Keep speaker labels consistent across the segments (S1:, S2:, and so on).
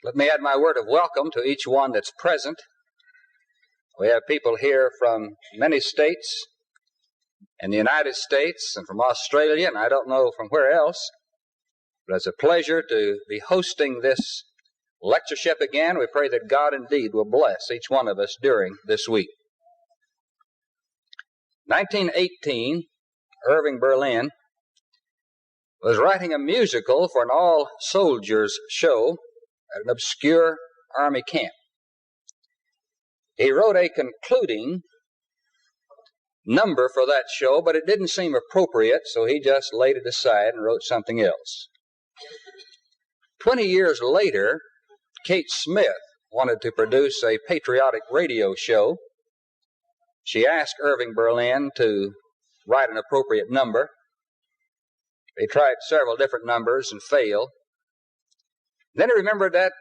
S1: Let me add my word of welcome to each one that's present. We have people here from many states in the United States and from Australia, and I don't know from where else. But it's a pleasure to be hosting this lectureship again. We pray that God indeed will bless each one of us during this week. 1918, Irving Berlin was writing a musical for an all-soldiers show at an obscure army camp. He wrote a concluding number for that show, but it didn't seem appropriate, so he just laid it aside and wrote something else. 20 years later, Kate Smith wanted to produce a patriotic radio show. She asked Irving Berlin to write an appropriate number. They tried several different numbers and failed. Then he remembered that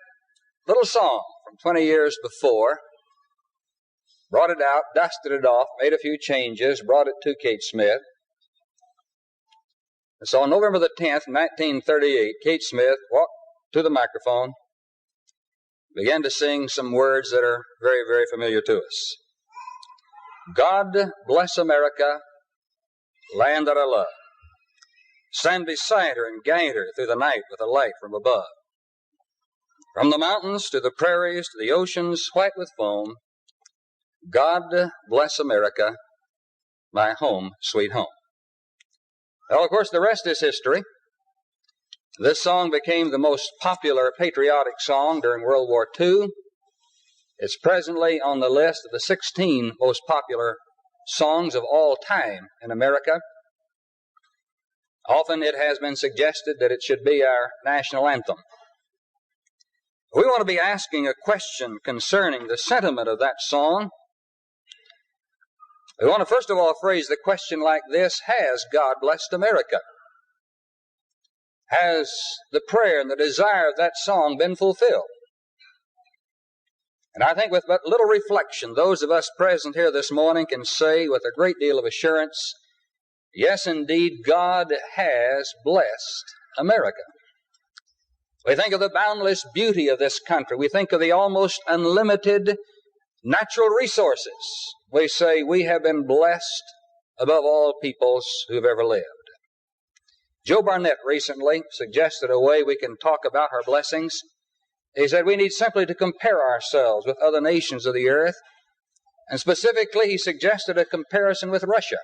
S1: little song from 20 years before, brought it out, dusted it off, made a few changes, brought it to Kate Smith. And so on November the 10th, 1938, Kate Smith walked to the microphone, began to sing some words that are very, very familiar to us. God bless America, land that I love. Stand beside her and guide her through the night with a light from above. From the mountains to the prairies to the oceans white with foam, God bless America, my home, sweet home. Well, of course, the rest is history. This song became the most popular patriotic song during World War II. It's presently on the list of the 16 most popular songs of all time in America. Often it has been suggested that it should be our national anthem. We want to be asking a question concerning the sentiment of that song. We want to first of all phrase the question like this: has God blessed America? Has the prayer and the desire of that song been fulfilled? And I think with but little reflection, those of us present here this morning can say with a great deal of assurance, yes, indeed, God has blessed America. We think of the boundless beauty of this country. We think of the almost unlimited natural resources. We say we have been blessed above all peoples who've ever lived. Joe Barnett recently suggested a way we can talk about our blessings. He said we need simply to compare ourselves with other nations of the earth. And specifically, he suggested a comparison with Russia.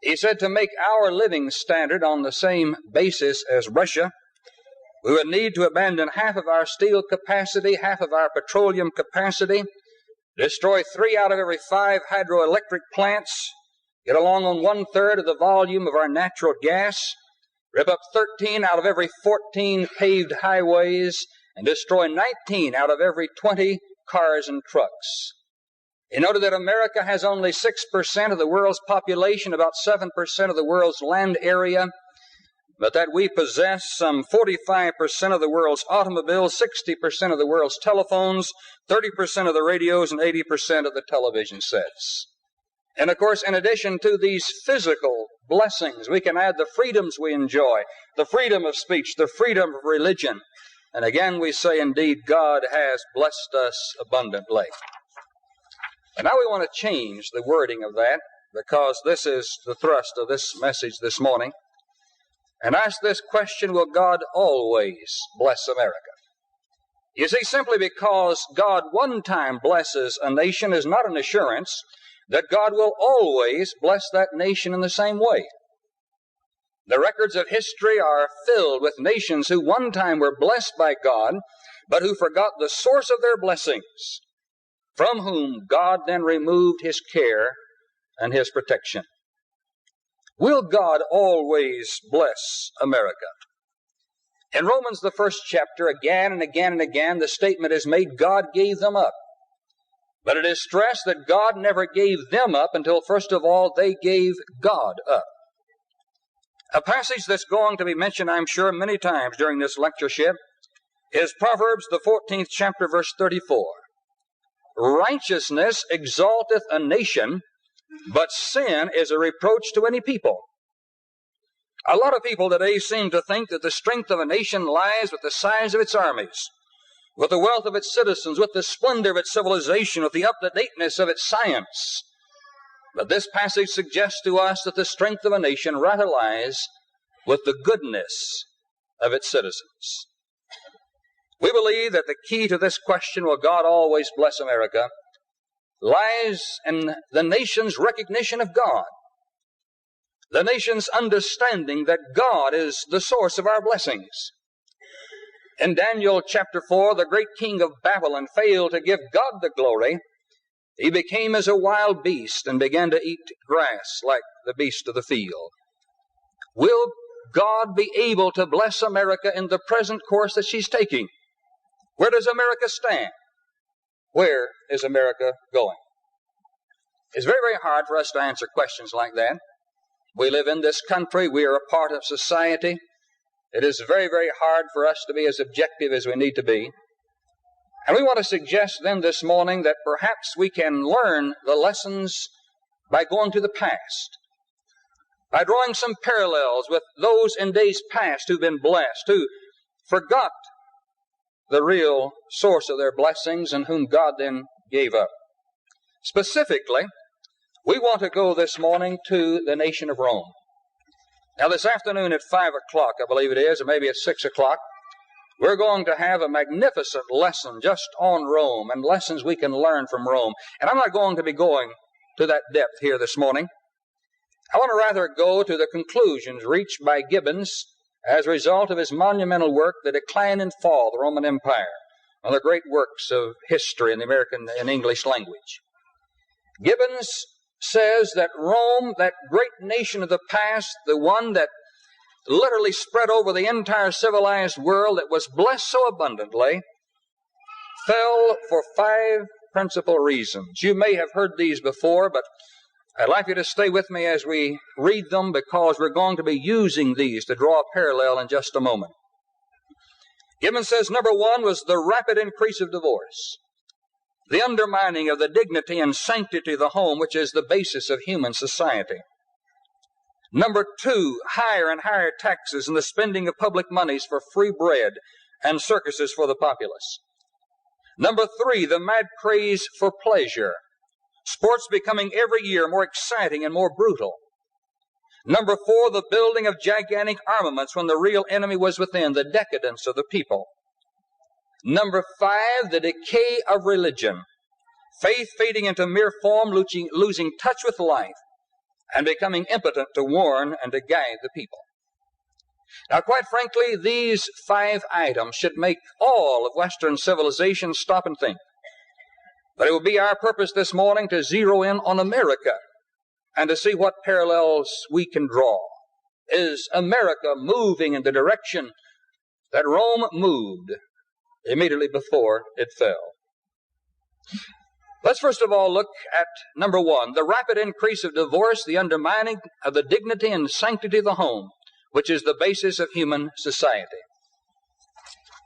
S1: He said to make our living standard on the same basis as Russia, we would need to abandon half of our steel capacity, half of our petroleum capacity, destroy 3 out of every 5 hydroelectric plants, get along on 1/3 of the volume of our natural gas, rip up 13 out of every 14 paved highways, and destroy 19 out of every 20 cars and trucks. He noted that America has only 6% of the world's population, about 7% of the world's land area, but that we possess some 45% of the world's automobiles, 60% of the world's telephones, 30% of the radios, and 80% of the television sets. And of course, in addition to these physical blessings, we can add the freedoms we enjoy, the freedom of speech, the freedom of religion. And again, we say, indeed, God has blessed us abundantly. And now we want to change the wording of that, because this is the thrust of this message this morning, and ask this question: will God always bless America? You see, simply because God one time blesses a nation is not an assurance that God will always bless that nation in the same way. The records of history are filled with nations who one time were blessed by God, but who forgot the source of their blessings, from whom God then removed his care and his protection. Will God always bless America? In Romans, the 1st chapter, again and again and again, the statement is made, God gave them up. But it is stressed that God never gave them up until, first of all, they gave God up. A passage that's going to be mentioned, I'm sure, many times during this lectureship is Proverbs, the 14th chapter, verse 34. Righteousness exalteth a nation, but sin is a reproach to any people. A lot of people today seem to think that the strength of a nation lies with the size of its armies, with the wealth of its citizens, with the splendor of its civilization, with the up-to-dateness of its science. But this passage suggests to us that the strength of a nation rather lies with the goodness of its citizens. We believe that the key to this question, will God always bless America, lies in the nation's recognition of God, the nation's understanding that God is the source of our blessings. In Daniel chapter 4, the great king of Babylon failed to give God the glory. He became as a wild beast and began to eat grass like the beast of the field. Will God be able to bless America in the present course that she's taking? Where does America stand? Where is America going? It's very, very hard for us to answer questions like that. We live in this country. We are a part of society. It is very, very hard for us to be as objective as we need to be. And we want to suggest then this morning that perhaps we can learn the lessons by going to the past, by drawing some parallels with those in days past who've been blessed, who forgot the real source of their blessings and whom God then gave up. Specifically, we want to go this morning to the nation of Rome. Now this afternoon at 5 o'clock, I believe it is, or maybe at 6 o'clock, we're going to have a magnificent lesson just on Rome and lessons we can learn from Rome. And I'm not going to be going to that depth here this morning. I want to rather go to the conclusions reached by Gibbons as a result of his monumental work, The Decline and Fall of the Roman Empire, one of the great works of history in the American and English language. Gibbons says that Rome, that great nation of the past, the one that literally spread over the entire civilized world, that was blessed so abundantly, fell for 5 principal reasons. You may have heard these before, but I'd like you to stay with me as we read them, because we're going to be using these to draw a parallel in just a moment. Gibbons says number 1 was the rapid increase of divorce, the undermining of the dignity and sanctity of the home, which is the basis of human society. Number 2, higher and higher taxes and the spending of public monies for free bread and circuses for the populace. Number 3, the mad craze for pleasure, sports becoming every year more exciting and more brutal. Number 4, the building of gigantic armaments when the real enemy was within, the decadence of the people. Number 5, the decay of religion, faith fading into mere form, losing touch with life, and becoming impotent to warn and to guide the people. Now, quite frankly, these 5 items should make all of Western civilization stop and think. But it will be our purpose this morning to zero in on America and to see what parallels we can draw. Is America moving in the direction that Rome moved immediately before it fell? Let's first of all look at number 1, the rapid increase of divorce, the undermining of the dignity and sanctity of the home, which is the basis of human society.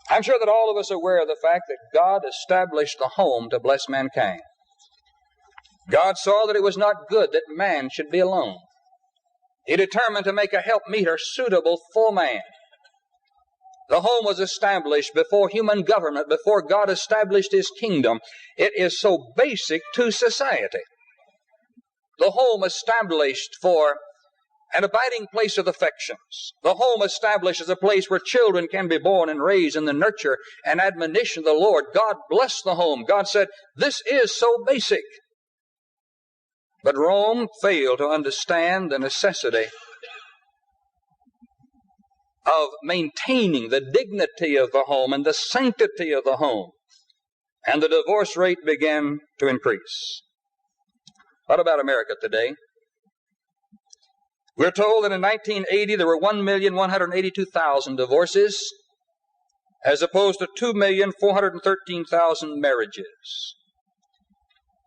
S1: I'm sure that all of us are aware of the fact that God established the home to bless mankind. God saw that it was not good that man should be alone. He determined to make a helpmeet suitable for man. The home was established before human government, before God established His kingdom. It is so basic to society. The home established for an abiding place of affections. The home established as a place where children can be born and raised in the nurture and admonition of the Lord. God blessed the home. God said, this is so basic. But Rome failed to understand the necessity of maintaining the dignity of the home and the sanctity of the home. And the divorce rate began to increase. What about America today? We're told that in 1980 there were 1,182,000 divorces, as opposed to 2,413,000 marriages.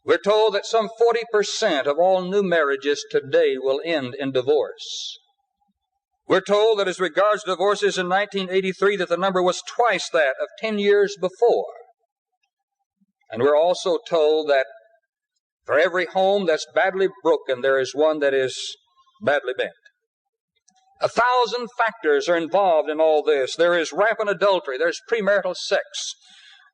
S1: We're told that some 40% of all new marriages today will end in divorce. We're told that as regards divorces in 1983 that the number was twice that of 10 years before. And we're also told that for every home that's badly broken, there is one that is badly bent. 1,000 factors are involved in all this. There is rampant adultery. There's premarital sex.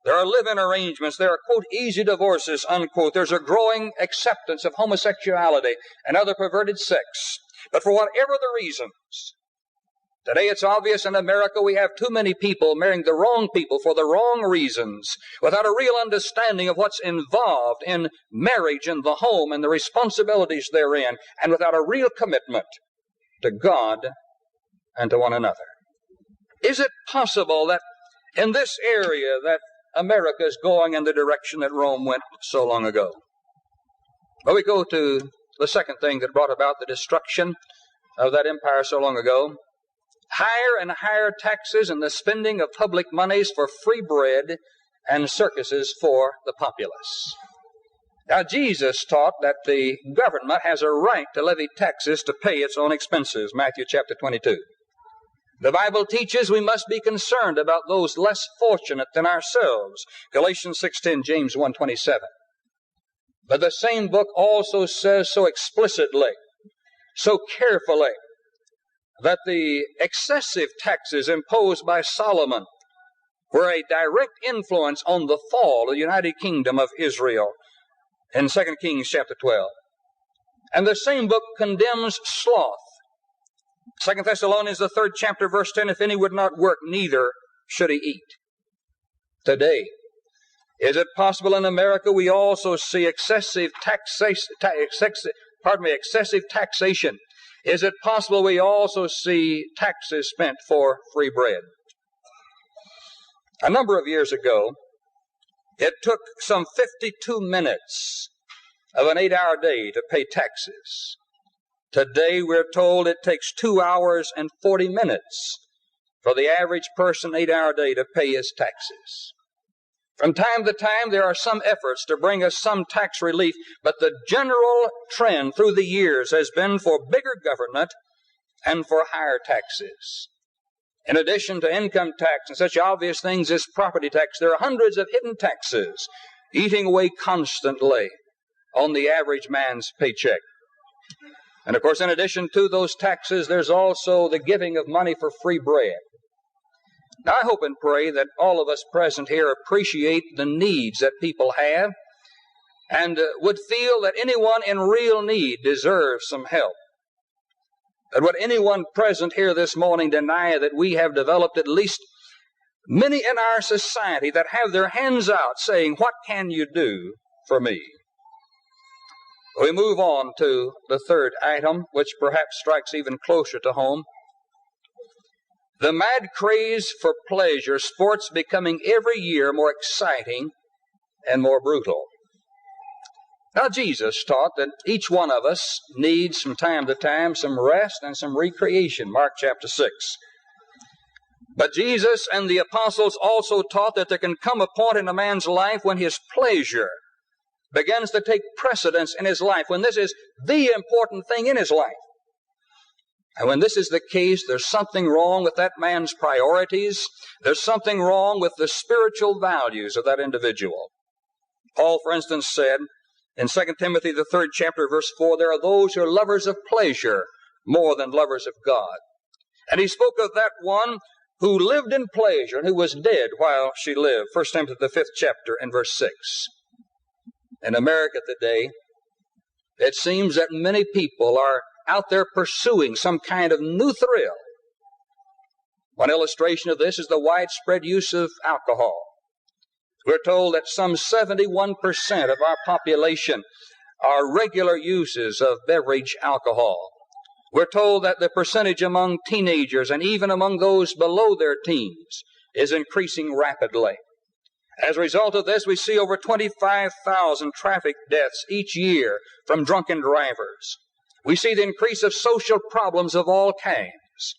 S1: There are live-in arrangements. There are, quote, easy divorces, unquote. There's a growing acceptance of homosexuality and other perverted sex. But for whatever the reasons, today it's obvious in America we have too many people marrying the wrong people for the wrong reasons, without a real understanding of what's involved in marriage and the home and the responsibilities therein, and without a real commitment to God and to one another. Is it possible that in this area that America is going in the direction that Rome went so long ago? Well, we go to the second thing that brought about the destruction of that empire so long ago. Higher and higher taxes and the spending of public monies for free bread and circuses for the populace. Now, Jesus taught that the government has a right to levy taxes to pay its own expenses, Matthew chapter 22. The Bible teaches we must be concerned about those less fortunate than ourselves, Galatians 6:10, James 1:27. But the same book also says so explicitly, so carefully, that the excessive taxes imposed by Solomon were a direct influence on the fall of the United Kingdom of Israel in 2 Kings chapter 12. And the same book condemns sloth. 2 Thessalonians, the 3rd chapter, verse 10, if any would not work, neither should he eat. Today, is it possible in America we also see excessive taxation? Is it possible we also see taxes spent for free bread? A number of years ago, it took some 52 minutes of an 8-hour day to pay taxes. Today, we're told it takes 2 hours and 40 minutes for the average person, 8-hour day, to pay his taxes. From time to time, there are some efforts to bring us some tax relief, but the general trend through the years has been for bigger government and for higher taxes. In addition to income tax and such obvious things as property tax, there are hundreds of hidden taxes eating away constantly on the average man's paycheck. And of course, in addition to those taxes, there's also the giving of money for free bread. Now, I hope and pray that all of us present here appreciate the needs that people have and would feel that anyone in real need deserves some help. But would anyone present here this morning deny that we have developed at least many in our society that have their hands out saying, "What can you do for me?" We move on to the third item, which perhaps strikes even closer to home. The mad craze for pleasure, sports becoming every year more exciting and more brutal. Now, Jesus taught that each one of us needs from time to time some rest and some recreation, Mark chapter 6. But Jesus and the apostles also taught that there can come a point in a man's life when his pleasure begins to take precedence in his life, when this is the important thing in his life. And when this is the case, there's something wrong with that man's priorities. There's something wrong with the spiritual values of that individual. Paul, for instance, said in 2 Timothy, the 3rd chapter, verse 4, there are those who are lovers of pleasure more than lovers of God. And he spoke of that one who lived in pleasure and who was dead while she lived. 1 Timothy, the 5th chapter, and verse 6. In America today, it seems that many people are out there pursuing some kind of new thrill. One illustration of this is the widespread use of alcohol. We're told that some 71% of our population are regular users of beverage alcohol. We're told that the percentage among teenagers and even among those below their teens is increasing rapidly. As a result of this, we see over 25,000 traffic deaths each year from drunken drivers. We see the increase of social problems of all kinds.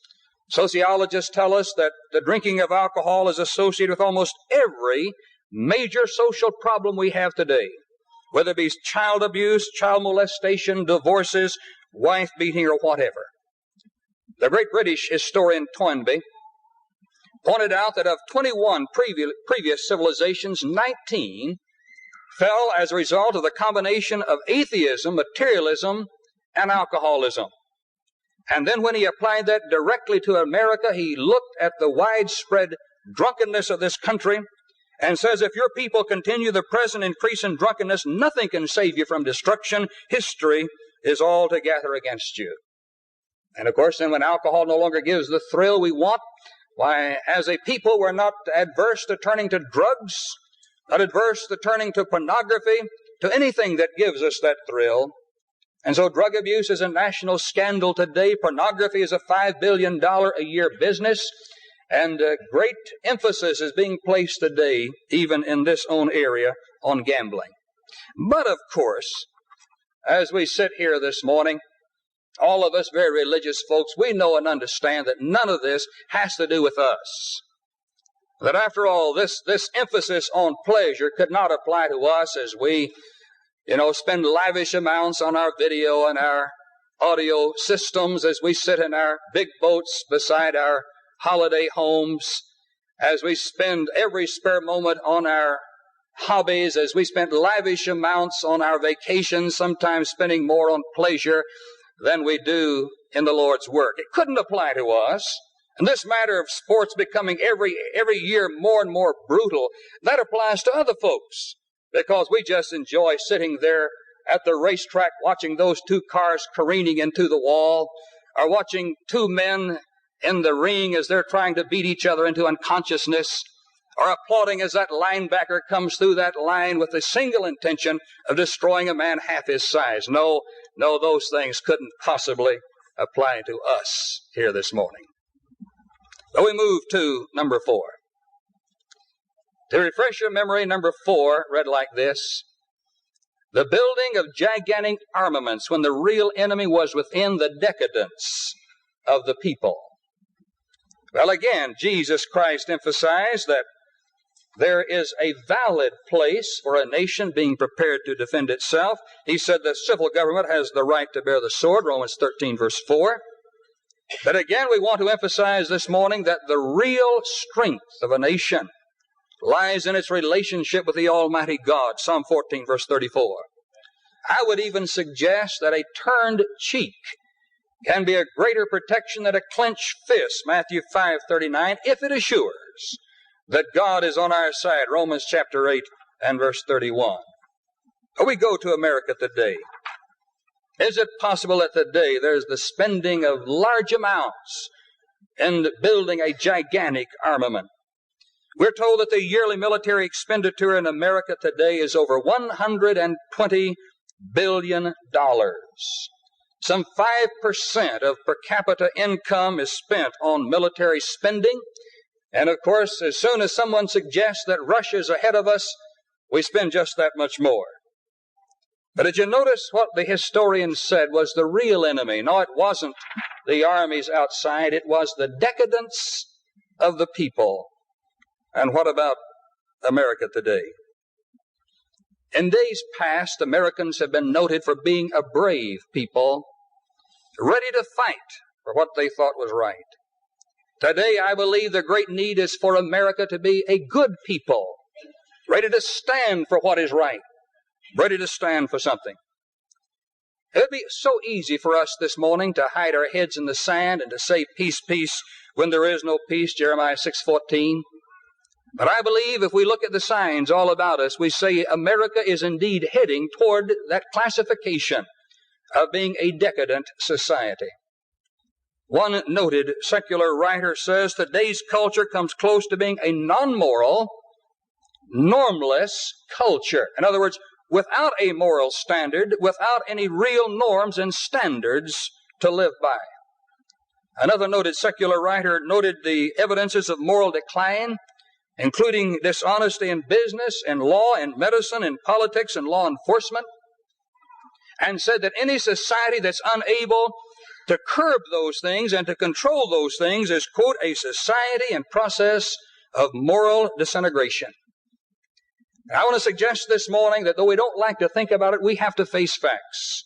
S1: Sociologists tell us that the drinking of alcohol is associated with almost every major social problem we have today, whether it be child abuse, child molestation, divorces, wife beating, or whatever. The great British historian Toynbee pointed out that of 21 previous civilizations, 19 fell as a result of the combination of atheism, materialism, and alcoholism. And then when he applied that directly to America, he looked at the widespread drunkenness of this country and says, if your people continue the present increase in drunkenness, nothing can save you from destruction. History is altogether against you. And of course, then when alcohol no longer gives the thrill we want, why, as a people, we're not adverse to turning to drugs, not adverse to turning to pornography, to anything that gives us that thrill. And so drug abuse is a national scandal today. Pornography is a $5 billion a year business. And great emphasis is being placed today, even in this own area, on gambling. But of course, as we sit here this morning, all of us very religious folks, we know and understand that none of this has to do with us. That after all, this emphasis on pleasure could not apply to us as we, spend lavish amounts on our video and our audio systems, as we sit in our big boats beside our holiday homes, as we spend every spare moment on our hobbies, as we spend lavish amounts on our vacations, sometimes spending more on pleasure than we do in the Lord's work. It couldn't apply to us. And this matter of sports becoming every year more and more brutal, that applies to other folks, because we just enjoy sitting there at the racetrack watching those two cars careening into the wall, or watching two men in the ring as they're trying to beat each other into unconsciousness, or applauding as that linebacker comes through that line with the single intention of destroying a man half his size. No, those things couldn't possibly apply to us here this morning. So we move to number 4. To refresh your memory, number 4 read like this: the building of gigantic armaments when the real enemy was within the decadence of the people. Well, again, Jesus Christ emphasized that there is a valid place for a nation being prepared to defend itself. He said the civil government has the right to bear the sword, Romans 13, verse 4. But again, we want to emphasize this morning that the real strength of a nation lies in its relationship with the Almighty God, Psalm 14, verse 34. I would even suggest that a turned cheek can be a greater protection than a clenched fist, Matthew 5:39, if it assures that God is on our side, Romans chapter 8 and verse 31. We go to America today. Is it possible that today there's the spending of large amounts in building a gigantic armament? We're told that the yearly military expenditure in America today is over $120 billion. Some 5% of per capita income is spent on military spending. And of course, as soon as someone suggests that Russia's ahead of us, we spend just that much more. But did you notice what the historian said was the real enemy? No, it wasn't the armies outside. It was the decadence of the people. And what about America today? In days past, Americans have been noted for being a brave people, ready to fight for what they thought was right. Today, I believe the great need is for America to be a good people, ready to stand for what is right, ready to stand for something. It would be so easy for us this morning to hide our heads in the sand and to say peace, peace, when there is no peace, Jeremiah 6:14. But I believe if we look at the signs all about us, we say America is indeed heading toward that classification of being a decadent society. One noted secular writer says today's culture comes close to being a non-moral, normless culture. In other words, without a moral standard, without any real norms and standards to live by. Another noted secular writer noted the evidences of moral decline, including dishonesty in business, in law, in medicine, in politics, and law enforcement, and said that any society that's unable to curb those things and to control those things is, quote, a society in process of moral disintegration. I want to suggest this morning that though we don't like to think about it, we have to face facts.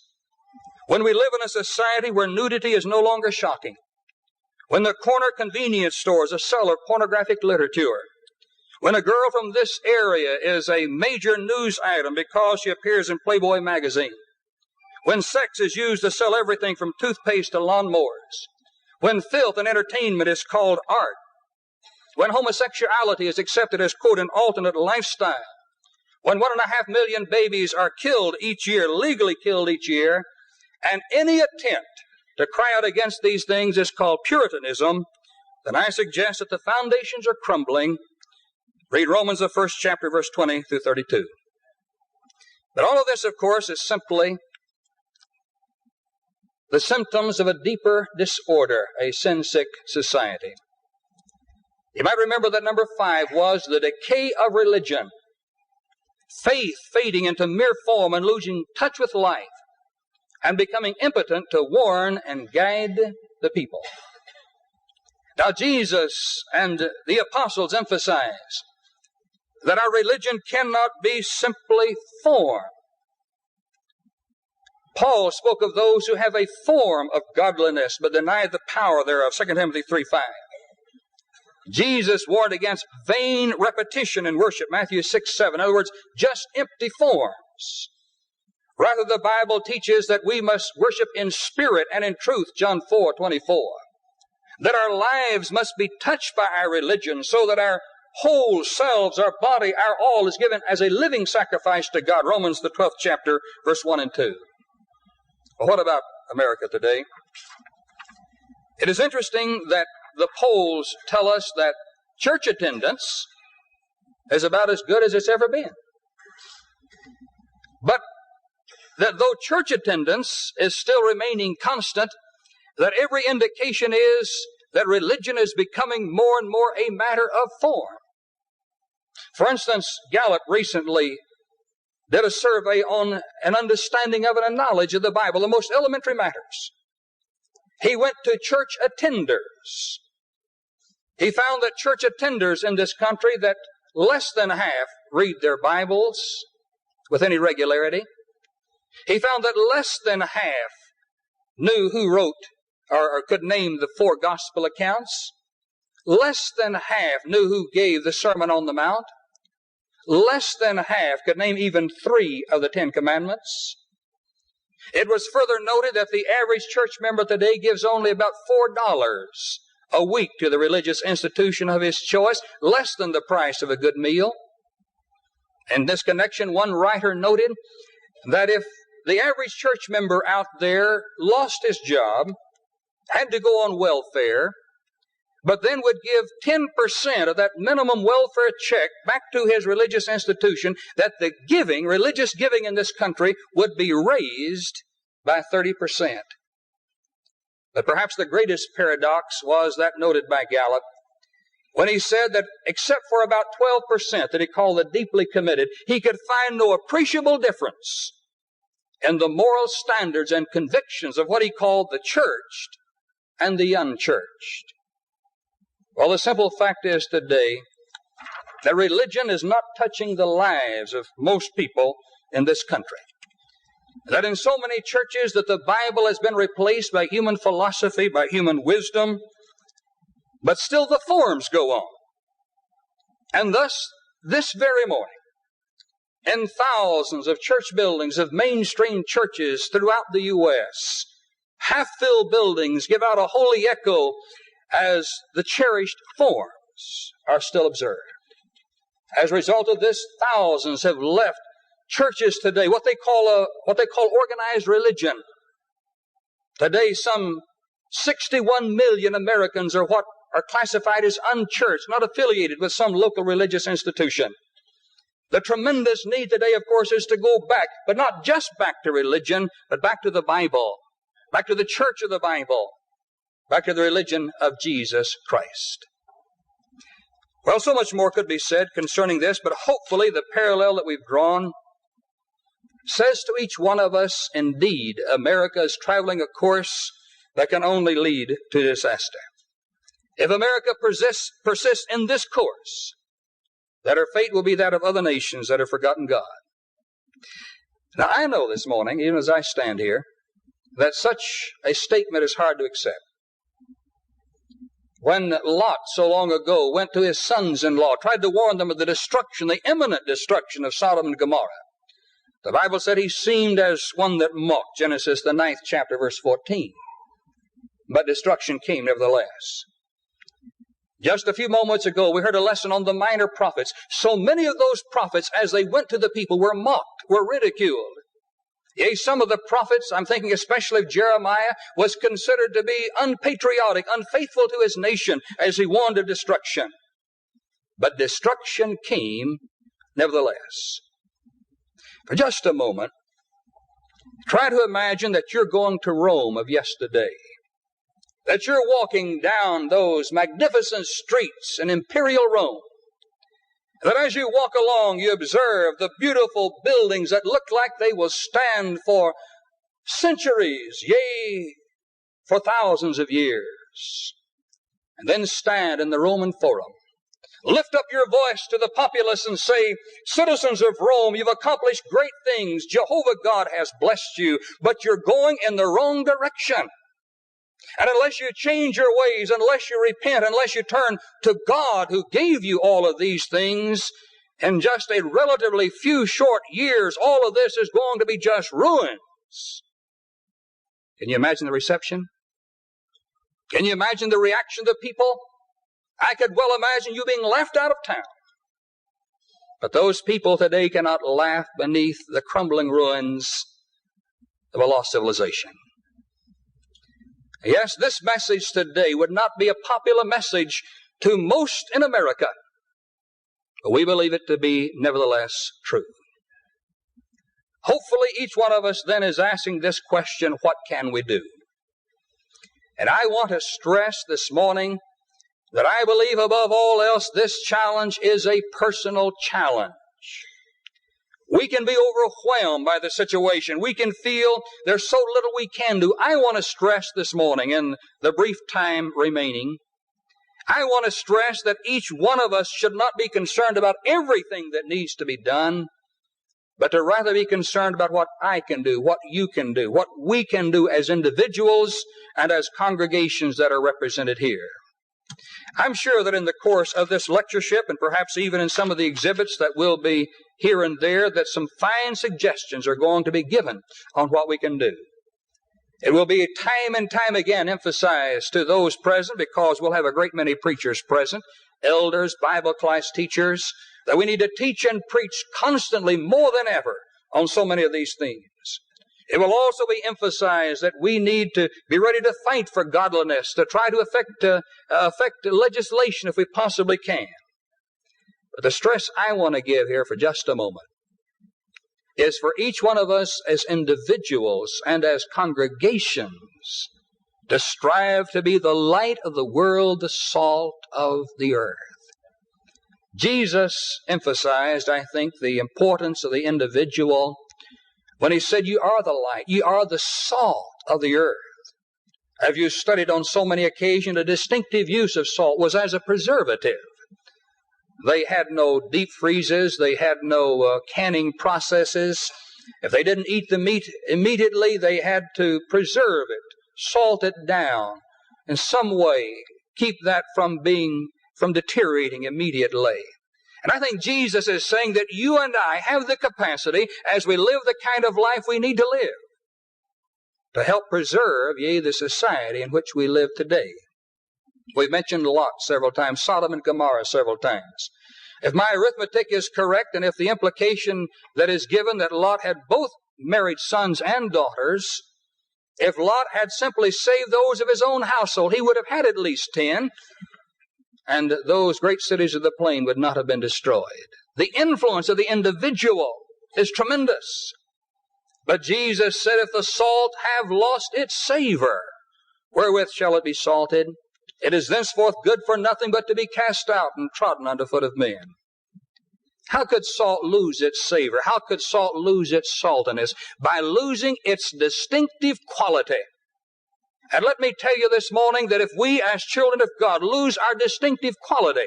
S1: When we live in a society where nudity is no longer shocking, when the corner convenience store is a seller of pornographic literature, when a girl from this area is a major news item because she appears in Playboy magazine, when sex is used to sell everything from toothpaste to lawnmowers, when filth and entertainment is called art, when homosexuality is accepted as, quote, an alternate lifestyle, when 1.5 million babies are killed each year, legally killed each year, and any attempt to cry out against these things is called Puritanism, then I suggest that the foundations are crumbling. Read Romans, the 1st chapter, verse 20 through 32. But all of this, of course, is simply the symptoms of a deeper disorder, a sin-sick society. You might remember that number 5 was the decay of religion. Faith fading into mere form and losing touch with life and becoming impotent to warn and guide the people. Now, Jesus and the apostles emphasize that our religion cannot be simply form. Paul spoke of those who have a form of godliness but deny the power thereof, 2 Timothy 3:5. Jesus warned against vain repetition in worship, Matthew 6:7. In other words, just empty forms. Rather, the Bible teaches that we must worship in spirit and in truth, John 4:24. That our lives must be touched by our religion so that our whole selves, our body, our all is given as a living sacrifice to God, Romans the 12th chapter, verse 1 and 2. Well, what about America today? It is interesting that the polls tell us that church attendance is about as good as it's ever been. But that though church attendance is still remaining constant, that every indication is that religion is becoming more and more a matter of form. For instance, Gallup recently did a survey on an understanding of and a knowledge of the Bible, the most elementary matters. He went to church attenders. He found that church attenders in this country, that less than half read their Bibles with any regularity. He found that less than half knew who wrote or could name the 4 gospel accounts. Less than half knew who gave the Sermon on the Mount. Less than half could name even 3 of the 10 commandments. It was further noted that the average church member today gives only about $4 a week to the religious institution of his choice, less than the price of a good meal. In this connection, one writer noted that if the average church member out there lost his job, had to go on welfare, but then would give 10% of that minimum welfare check back to his religious institution, that the giving, religious giving in this country would be raised by 30%. But perhaps the greatest paradox was that noted by Gallup, when he said that except for about 12% that he called the deeply committed, he could find no appreciable difference in the moral standards and convictions of what he called the churched and the unchurched. Well, the simple fact is today that religion is not touching the lives of most people in this country. That in so many churches that the Bible has been replaced by human philosophy, by human wisdom, but still the forms go on. And thus, this very morning, in thousands of church buildings of mainstream churches throughout the U.S., half-filled buildings give out a holy echo as the cherished forms are still observed. As a result of this, thousands have left churches today, what they call organized religion. Today, some 61 million Americans are what are classified as unchurched, not affiliated with some local religious institution. The tremendous need today, of course, is to go back, but not just back to religion, but back to the Bible, back to the church of the Bible, back to the religion of Jesus Christ. Well, so much more could be said concerning this, but hopefully the parallel that we've drawn says to each one of us, indeed, America is traveling a course that can only lead to disaster. If America persists in this course, that her fate will be that of other nations that have forgotten God. Now, I know this morning, even as I stand here, that such a statement is hard to accept. When Lot, so long ago, went to his sons-in-law, tried to warn them of the destruction, the imminent destruction of Sodom and Gomorrah, The Bible said he seemed as one that mocked, Genesis the 9th chapter, verse 14. But destruction came nevertheless. Just a few moments ago, we heard a lesson on the minor prophets. So many of those prophets, as they went to the people, were mocked, were ridiculed. Yea, some of the prophets, I'm thinking especially of Jeremiah, was considered to be unpatriotic, unfaithful to his nation as he warned of destruction. But destruction came nevertheless. For just a moment, try to imagine that you're going to Rome of yesterday. That you're walking down those magnificent streets in imperial Rome. That as you walk along, you observe the beautiful buildings that look like they will stand for centuries, yea, for thousands of years. And then stand in the Roman Forum. Lift up your voice to the populace and say, citizens of Rome, you've accomplished great things. Jehovah God has blessed you, but you're going in the wrong direction. And unless you change your ways, unless you repent, unless you turn to God who gave you all of these things, in just a relatively few short years, all of this is going to be just ruins. Can you imagine the reception? Can you imagine the reaction of the people? I could well imagine you being laughed out of town. But those people today cannot laugh beneath the crumbling ruins of a lost civilization. Yes, this message today would not be a popular message to most in America, but we believe it to be nevertheless true. Hopefully each one of us then is asking this question, what can we do? And I want to stress this morning that I believe above all else this challenge is a personal challenge. We can be overwhelmed by the situation. We can feel there's so little we can do. I want to stress this morning, in the brief time remaining, I want to stress that each one of us should not be concerned about everything that needs to be done, but to rather be concerned about what I can do, what you can do, what we can do as individuals and as congregations that are represented here. I'm sure that in the course of this lectureship, and perhaps even in some of the exhibits that will be here and there, that some fine suggestions are going to be given on what we can do. It will be time and time again emphasized to those present, because we'll have a great many preachers present, elders, Bible class teachers, that we need to teach and preach constantly more than ever on so many of these themes. It will also be emphasized that we need to be ready to fight for godliness, to try to affect legislation if we possibly can. But the stress I want to give here for just a moment is for each one of us as individuals and as congregations to strive to be the light of the world, the salt of the earth. Jesus emphasized, I think, the importance of the individual when he said, you are the light, you are the salt of the earth. Have you studied on so many occasions, the distinctive use of salt was as a preservative. They had no deep freezes, they had no canning processes. If they didn't eat the meat immediately, they had to preserve it, salt it down in some way, keep that from deteriorating immediately. And I think Jesus is saying that you and I have the capacity, as we live the kind of life we need to live, to help preserve, yea, the society in which we live today. We've mentioned Lot several times, Sodom and Gomorrah several times. If my arithmetic is correct, and if the implication that is given that Lot had both married sons and daughters, if Lot had simply saved those of his own household, he would have had at least 10. And those great cities of the plain would not have been destroyed. The influence of the individual is tremendous. But Jesus said, if the salt have lost its savor, wherewith shall it be salted? It is thenceforth good for nothing but to be cast out and trodden under foot of men. How could salt lose its savor? How could salt lose its saltiness? By losing its distinctive quality. And let me tell you this morning that if we as children of God lose our distinctive quality,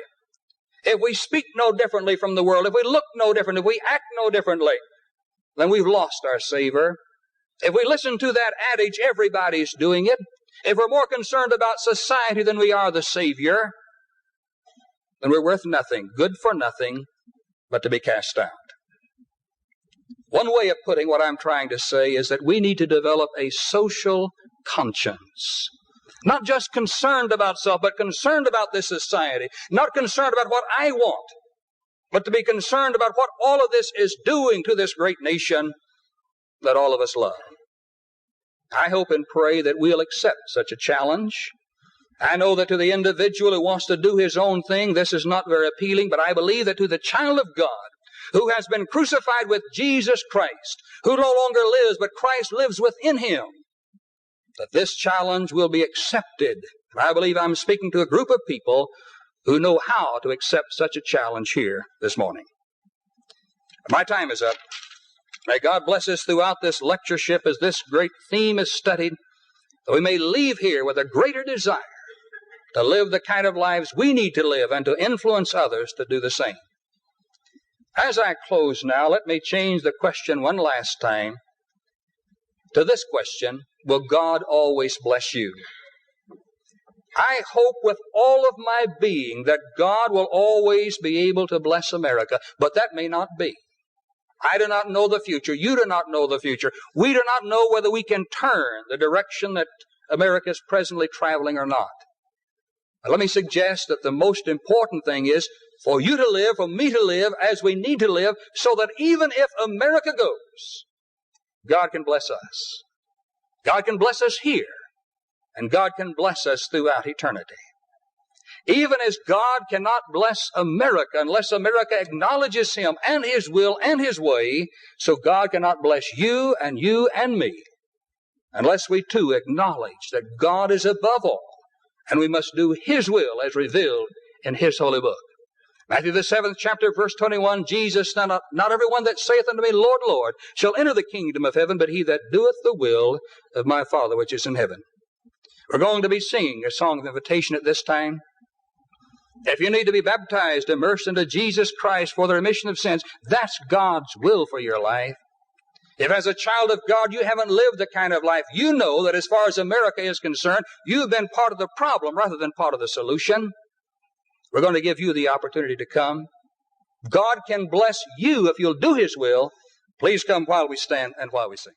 S1: if we speak no differently from the world, if we look no different, if we act no differently, then we've lost our savor. If we listen to that adage, everybody's doing it, if we're more concerned about society than we are the Savior, then we're worth nothing, good for nothing, but to be cast out. One way of putting what I'm trying to say is that we need to develop a social conscience. Not just concerned about self, but concerned about this society. Not concerned about what I want, but to be concerned about what all of this is doing to this great nation that all of us love. I hope and pray that we'll accept such a challenge. I know that to the individual who wants to do his own thing, this is not very appealing, but I believe that to the child of God, who has been crucified with Jesus Christ, who no longer lives, but Christ lives within him, that this challenge will be accepted. And I believe I'm speaking to a group of people who know how to accept such a challenge here this morning. My time is up. May God bless us throughout this lectureship as this great theme is studied, that we may leave here with a greater desire to live the kind of lives we need to live and to influence others to do the same. As I close now, let me change the question one last time to this question: will God always bless you? I hope with all of my being that God will always be able to bless America, but that may not be. I do not know the future. You do not know the future. We do not know whether we can turn the direction that America is presently traveling or not. But let me suggest that the most important thing is for you to live, for me to live as we need to live, so that even if America goes, God can bless us. God can bless us here, and God can bless us throughout eternity. Even as God cannot bless America unless America acknowledges him and his will and his way, so God cannot bless you and me unless we too acknowledge that God is above all, and we must do his will as revealed in his holy book. Matthew the 7th chapter, verse 21, Jesus, not everyone that saith unto me, Lord, Lord, shall enter the kingdom of heaven, but he that doeth the will of my Father which is in heaven. We're going to be singing a song of invitation at this time. If you need to be baptized, immersed into Jesus Christ for the remission of sins, that's God's will for your life. If as a child of God you haven't lived the kind of life, you know that as far as America is concerned, you've been part of the problem rather than part of the solution. We're going to give you the opportunity to come. God can bless you if you'll do his will. Please come while we stand and while we sing.